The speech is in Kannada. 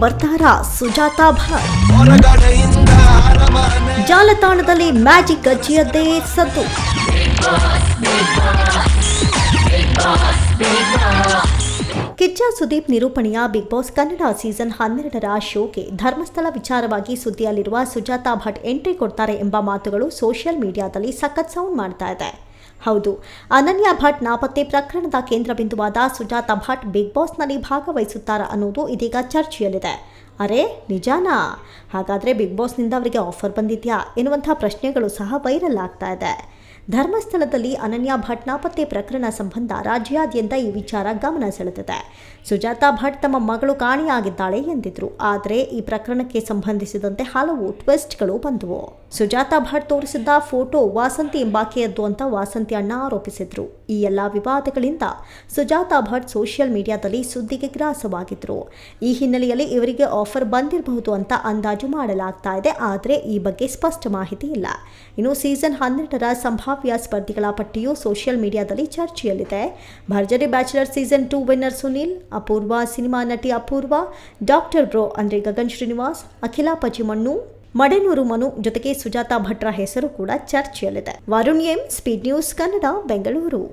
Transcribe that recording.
ಬರ್ತಾರಾ ಸುಜಾತಾ ಭಟ್? ಜಾಲತಾಣದಲ್ಲಿ ಮ್ಯಾಜಿಕ್ ಗಜ್ಜಿಯದ್ದೇ ಸದ್ದು. ಕಿಚ್ಚ ಸುದೀಪ್ ನಿರೂಪಣೆಯ ಬಿಗ್ ಬಾಸ್ ಕನ್ನಡ ಸೀಸನ್ 12ರ ಶೋಗೆ ಧರ್ಮಸ್ಥಳ ವಿಚಾರವಾಗಿ ಸುದ್ದಿಯಲ್ಲಿರುವ ಸುಜಾತಾ ಭಟ್ ಎಂಟ್ರಿ ಕೊಡ್ತಾರೆ ಎಂಬ ಮಾತುಗಳು ಸೋಷಿಯಲ್ ಮೀಡಿಯಾದಲ್ಲಿ ಸಖತ್ ಸೌಂಡ್ ಮಾಡ್ತಾ ಇದೆ. ಹೌದು, ಅನನ್ಯ ಭಟ್ ನಾಪತ್ತೆ ಪ್ರಕರಣದ ಕೇಂದ್ರಬಿಂದುವಾದ ಸುಜಾತಾ ಭಟ್ ಬಿಗ್ ಬಾಸ್ನಲ್ಲಿ ಭಾಗವಹಿಸುತ್ತಾರಾ ಅನ್ನೋದು ಇದೀಗ ಚರ್ಚೆಯಲ್ಲಿದೆ. ಅರೆ ನಿಜಾನಾ? ಹಾಗಾದರೆ ಬಿಗ್ ಬಾಸ್ನಿಂದ ಅವರಿಗೆ ಆಫರ್ ಬಂದಿದೆಯಾ ಎನ್ನುವಂಥ ಪ್ರಶ್ನೆಗಳು ಸಹ ವೈರಲ್ ಆಗ್ತಾ ಇದೆ. ಧರ್ಮಸ್ಥಳದಲ್ಲಿ ಅನನ್ಯ ಭಟ್ ನಾಪತ್ತೆ ಪ್ರಕರಣ ಸಂಬಂಧ ರಾಜ್ಯಾದ್ಯಂತ ಈ ವಿಚಾರ ಗಮನ ಸೆಳೆದಿದೆ. ಸುಜಾತಾ ಭಟ್ ತಮ್ಮ ಮಗಳು ಕಾಣೆಯಾಗಿದ್ದಾಳೆ ಎಂದಿದ್ರು. ಆದರೆ ಈ ಪ್ರಕರಣಕ್ಕೆ ಸಂಬಂಧಿಸಿದಂತೆ ಹಲವು ಟ್ವಿಸ್ಟ್ಗಳು ಬಂದವು. ಸುಜಾತಾ ಭಟ್ ತೋರಿಸಿದ್ದ ಫೋಟೋ ವಾಸಂತಿ ಎಂಬಾಕೆಯದ್ದು ಅಂತ ವಾಸಂತಿ ಅಣ್ಣ ಆರೋಪಿಸಿದ್ರು. ಈ ಎಲ್ಲ ವಿವಾದಗಳಿಂದ ಸುಜಾತಾ ಭಟ್ ಸೋಷಿಯಲ್ ಮೀಡಿಯಾದಲ್ಲಿ ಸುದ್ದಿಗೆ ಗ್ರಾಸವಾಗಿದ್ರು. ಈ ಹಿನ್ನೆಲೆಯಲ್ಲಿ ಇವರಿಗೆ ಆಫರ್ ಬಂದಿರಬಹುದು ಅಂತ ಅಂದಾಜು ಮಾಡಲಾಗ್ತಾ ಇದೆ. ಆದರೆ ಈ ಬಗ್ಗೆ ಸ್ಪಷ್ಟ ಮಾಹಿತಿ ಇಲ್ಲ. ಇನ್ನು ಸೀಸನ್ 12ರ ಸಂಭಾವ್ಯ ಸ್ಪರ್ಧಿಗಳ ಪಟ್ಟಿಯು ಸೋಷಿಯಲ್ ಮೀಡಿಯಾದಲ್ಲಿ ಚರ್ಚೆಯಲ್ಲಿದೆ. ಭರ್ಜರಿ ಬ್ಯಾಚುಲರ್ ಸೀಸನ್ 2 ವಿನ್ನರ್ ಸುನಿಲ್, ಅಪೂರ್ವ ಸಿನಿಮಾ ನಟಿ ಅಪೂರ್ವ, ಡಾಕ್ಟರ್ ಬ್ರೋ ಅಂದ್ರೆ ಗಗನ್ ಶ್ರೀನಿವಾಸ್, ಅಖಿಲ ಪಚಿಮಣ್ಣು, ಮಡೆನೂರು ಮನು ಜೊತೆಗೆ ಸುಜಾತಾ ಭಟ್ರ ಹೆಸರು ಕೂಡ ಚರ್ಚೆಯಲ್ಲಿದೆ. Varun M, speed news Kannada, Bengaluru.